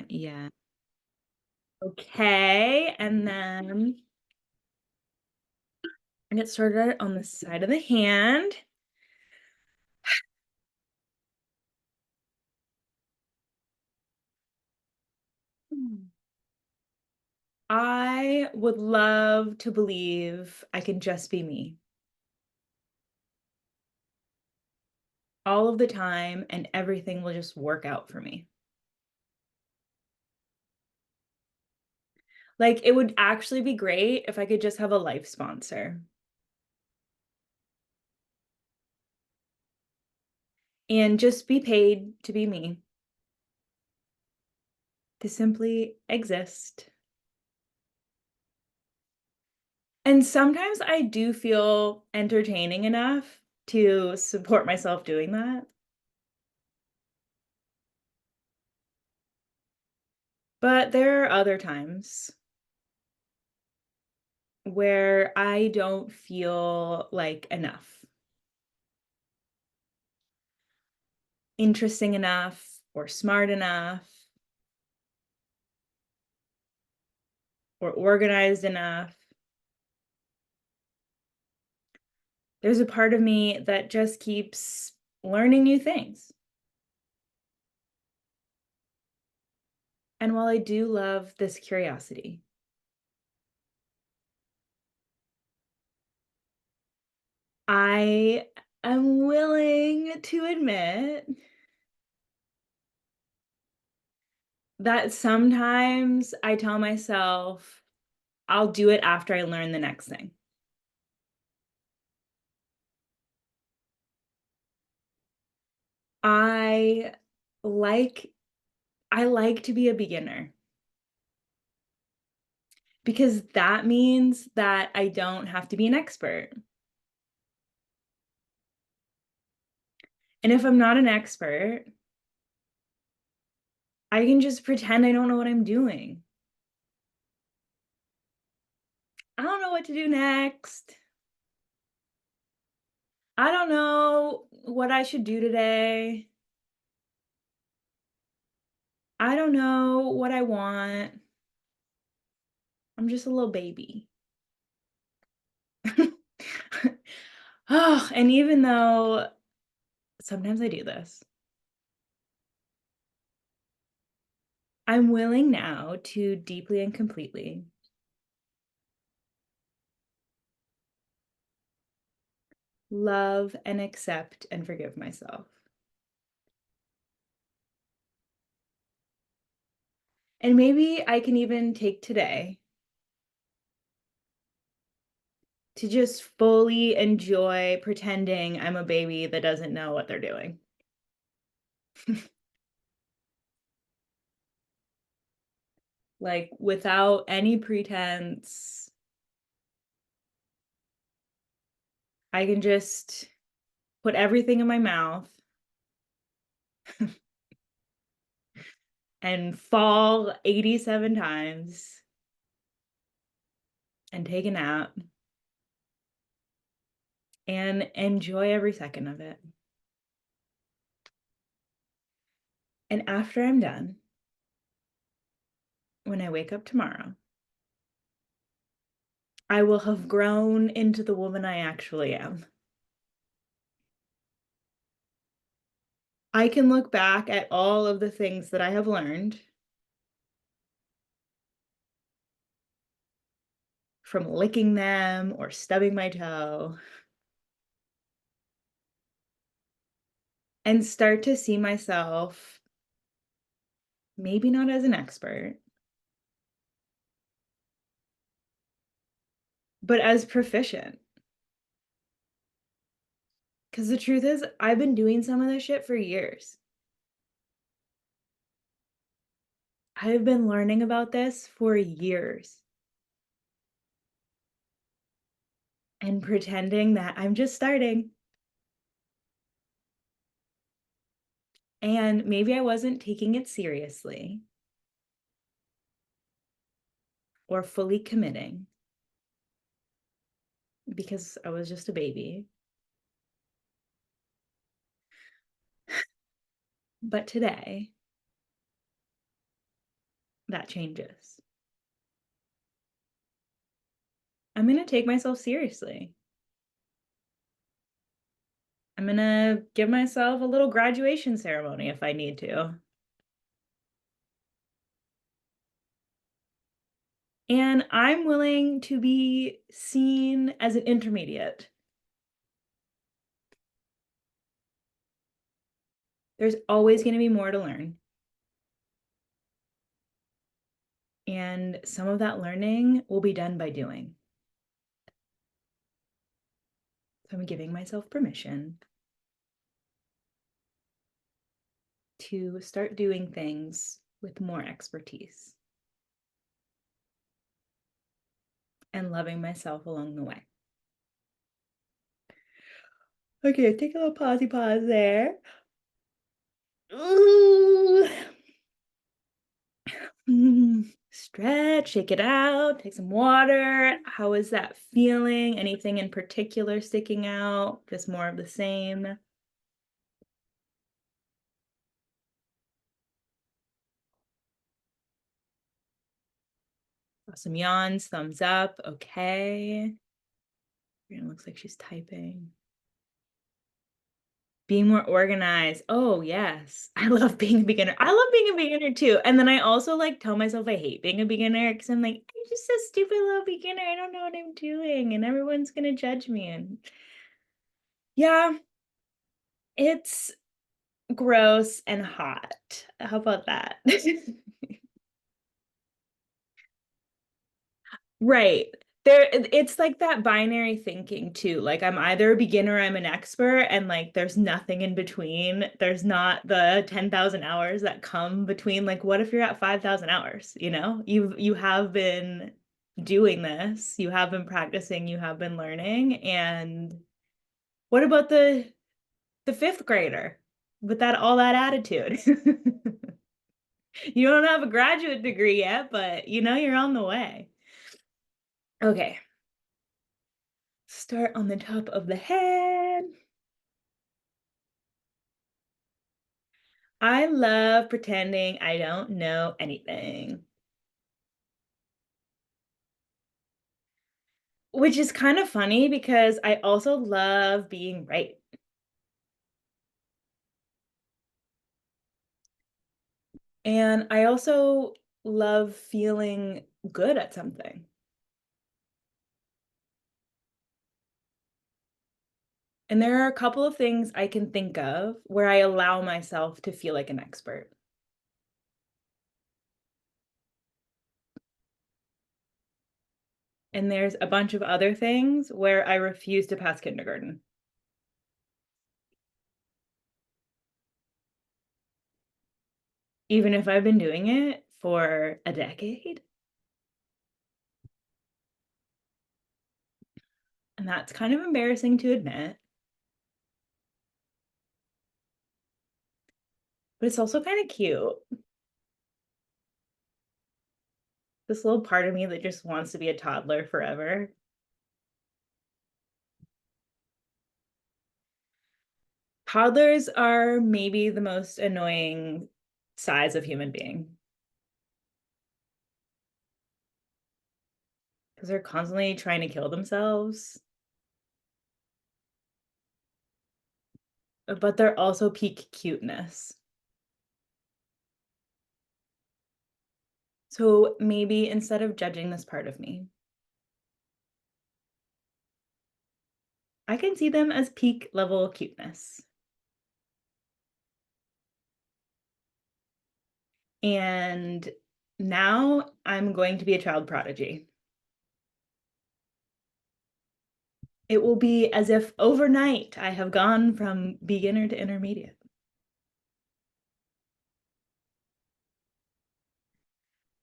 Not yet. Okay, and then I get started on the side of the hand. Hmm. I would love to believe I can just be me all of the time and everything will just work out for me. Like, it would actually be great if I could just have a life sponsor and just be paid to be me, to simply exist. And sometimes I do feel entertaining enough to support myself doing that. But there are other times where I don't feel like enough, interesting enough, or smart enough, or organized enough. There's a part of me that just keeps learning new things. And while I do love this curiosity, I am willing to admit that sometimes I tell myself I'll do it after I learn the next thing. I like I like to be a beginner because that means that I don't have to be an expert. And if I'm not an expert, I can just pretend I don't know what I'm doing. I don't know what to do next. I don't know what I should do today. I don't know what I want. I'm just a little baby. Oh, and even though sometimes I do this, I'm willing now to deeply and completely love and accept and forgive myself. And maybe I can even take today to just fully enjoy pretending I'm a baby that doesn't know what they're doing. Like, without any pretense, I can just put everything in my mouth and fall 87 times and take a nap and enjoy every second of it. And after I'm done, when I wake up tomorrow, I will have grown into the woman I actually am. I can look back at all of the things that I have learned from licking them or stubbing my toe and start to see myself maybe not as an expert, but as proficient. Because the truth is, I've been doing some of this shit for years. I've been learning about this for years and pretending that I'm just starting. And maybe I wasn't taking it seriously or fully committing because I was just a baby. But today, that changes. I'm going to take myself seriously. I'm going to give myself a little graduation ceremony if I need to. And I'm willing to be seen as an intermediate. There's always going to be more to learn. And some of that learning will be done by doing. So I'm giving myself permission to start doing things with more expertise and loving myself along the way. Okay, take a little pause there. Ooh. Stretch, shake it out, take some water. How is that feeling? Anything in particular sticking out? Just more of the same? Some yawns, thumbs up. Okay. It looks like she's typing. Being more organized. Oh, yes. I love being a beginner. I love being a beginner too. And then I also like tell myself I hate being a beginner because I'm like, I'm just a stupid little beginner. I don't know what I'm doing. And everyone's going to judge me. And yeah, it's gross and hot. How about that? Right. It's like that binary thinking too. Like I'm either a beginner, I'm an expert, and like there's nothing in between. There's not the 10,000 hours that come between. Like, what if you're at 5,000 hours? You have been doing this, you have been practicing, you have been learning. And what about the fifth grader with that all that attitude? You don't have a graduate degree yet, but you're on the way. Okay. Start on the top of the head. I love pretending I don't know anything, which is kind of funny because I also love being right. And I also love feeling good at something. And there are a couple of things I can think of where I allow myself to feel like an expert. And there's a bunch of other things where I refuse to pass kindergarten, even if I've been doing it for a decade. And that's kind of embarrassing to admit, but it's also kind of cute. This little part of me that just wants to be a toddler forever. Toddlers are maybe the most annoying size of human being because they're constantly trying to kill themselves, but they're also peak cuteness. So maybe instead of judging this part of me, I can see them as peak level cuteness. And now I'm going to be a child prodigy. It will be as if overnight I have gone from beginner to intermediate.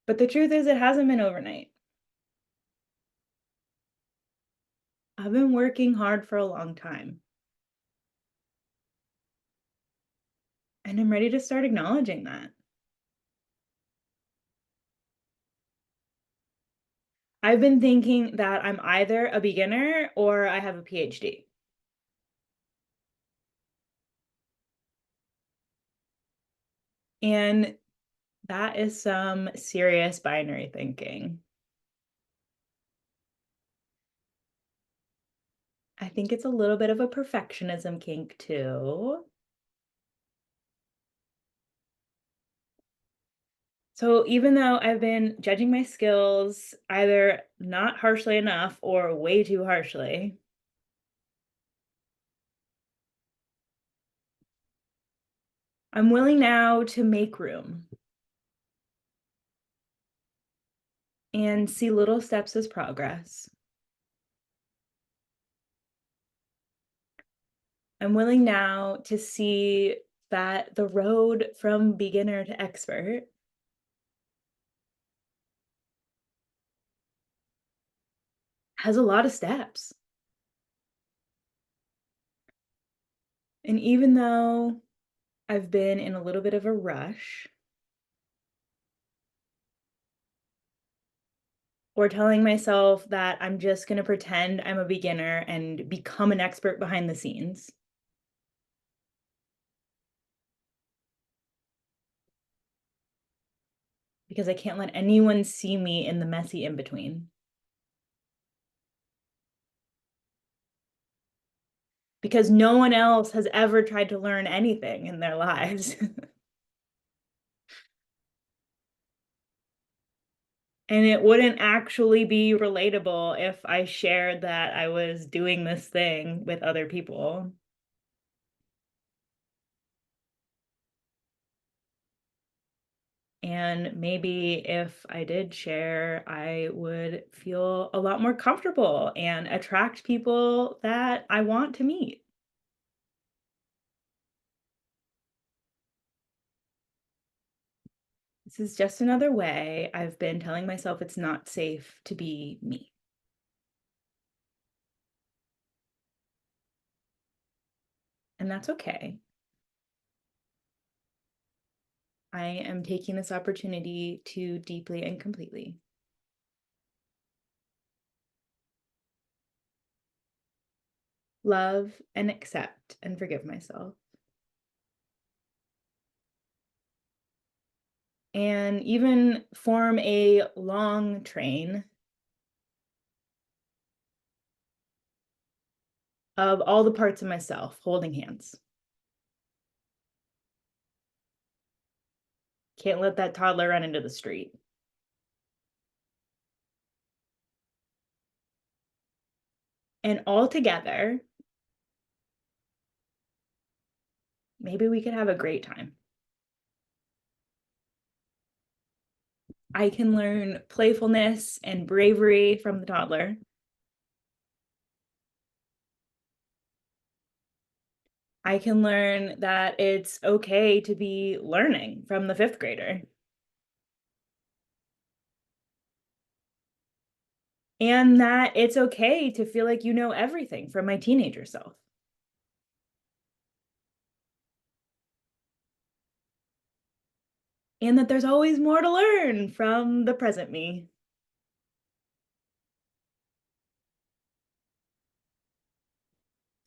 But the truth is, it hasn't been overnight. I've been working hard for a long time. And I'm ready to start acknowledging that. I've been thinking that I'm either a beginner or I have a PhD. And That is some serious binary thinking. I think it's a little bit of a perfectionism kink too. So even though I've been judging my skills either not harshly enough or way too harshly, I'm willing now to make room and see little steps as progress. I'm willing now to see that the road from beginner to expert has a lot of steps. And even though I've been in a little bit of a rush or telling myself that I'm just going to pretend I'm a beginner and become an expert behind the scenes, because I can't let anyone see me in the messy in between. Because no one else has ever tried to learn anything in their lives. And it wouldn't actually be relatable if I shared that I was doing this thing with other people. And maybe if I did share, I would feel a lot more comfortable and attract people that I want to meet. This is just another way I've been telling myself it's not safe to be me. And that's okay. I am taking this opportunity to deeply and completely love and accept and forgive myself. And even form a long train of all the parts of myself holding hands. Can't let that toddler run into the street. And all together, maybe we could have a great time. I can learn playfulness and bravery from the toddler. I can learn that it's okay to be learning from the fifth grader. And that it's okay to feel like you know everything from my teenager self. And that there's always more to learn from the present me.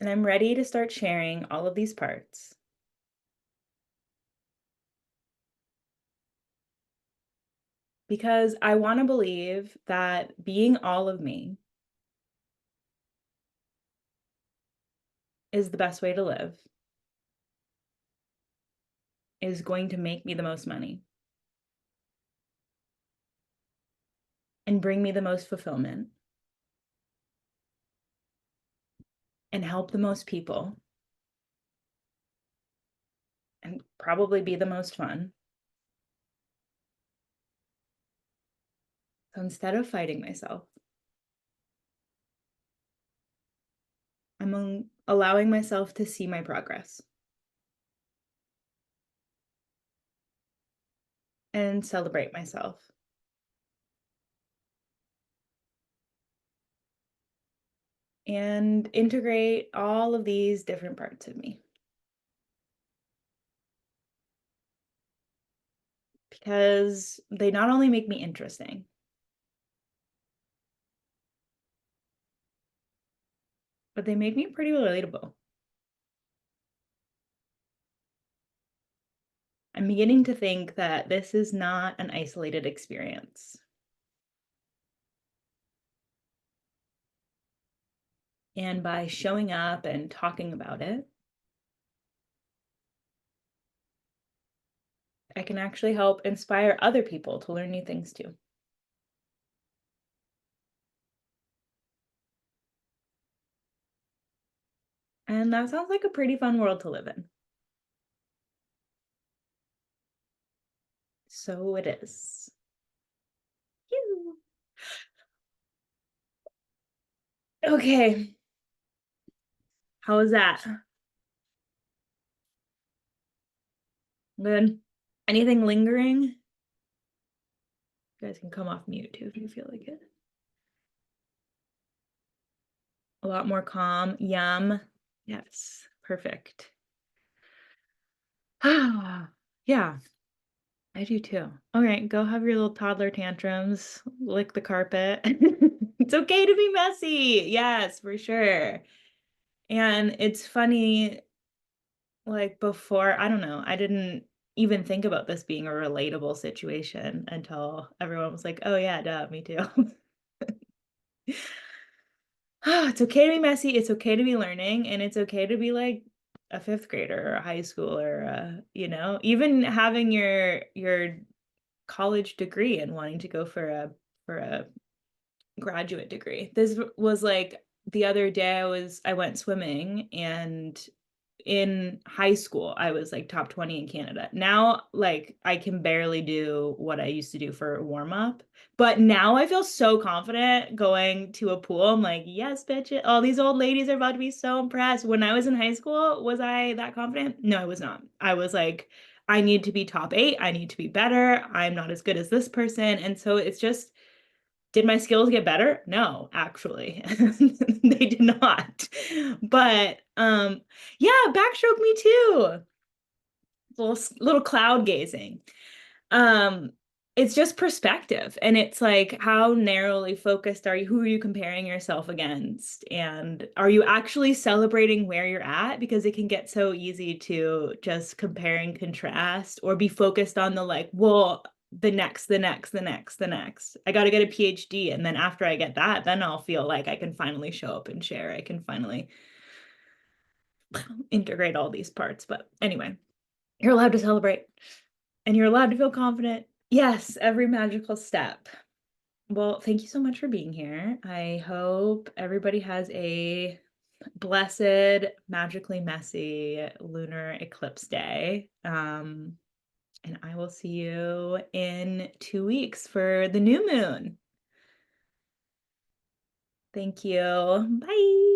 And I'm ready to start sharing all of these parts because I want to believe that being all of me is the best way to live, is going to make me the most money and bring me the most fulfillment and help the most people and probably be the most fun. So instead of fighting myself, I'm allowing myself to see my progress and celebrate myself and integrate all of these different parts of me because they not only make me interesting, but they make me pretty relatable. I'm beginning to think that this is not an isolated experience. And by showing up and talking about it, I can actually help inspire other people to learn new things too. And that sounds like a pretty fun world to live in. So it is. Phew. Okay, how was that? Good. Anything lingering? You guys can come off mute too if you feel like it. A lot more calm. Yum. Yes, perfect. Yeah, I do too. All right, go have your little toddler tantrums, lick the carpet. It's okay to be messy. Yes, for sure. And it's funny, like before, I don't know, I didn't even think about this being a relatable situation until everyone was like, oh yeah, duh, me too. It's okay to be messy, it's okay to be learning, and it's okay to be like a fifth grader or a high schooler, even having your college degree and wanting to go for a graduate degree. This was like the other day I went swimming, and in high school I was like top 20 in Canada. Now like I can barely do what I used to do for warm up. But now I feel so confident going to a pool. I'm like, yes, bitch. All these old ladies are about to be so impressed. When I was in high school, was I that confident? No, I was not. I was like, I need to be top 8. I need to be better. I'm not as good as this person. And so it's just, did my skills get better? No, actually. They did not. But yeah, backstroke me too. Little cloud gazing. Um it's just perspective, and it's like, how narrowly focused are you? Who are you comparing yourself against? And are you actually celebrating where you're at? Because it can get so easy to just compare and contrast, or be focused on the like, well, the next. I got to get a PhD, and then after I get that, then I'll feel like I can finally show up and share. I can finally integrate all these parts. But anyway, you're allowed to celebrate, and you're allowed to feel confident. Yes, every magical step. Well, thank you so much for being here. I hope everybody has a blessed, magically messy lunar eclipse day. And I will see you in 2 weeks for the new moon. Thank you. Bye.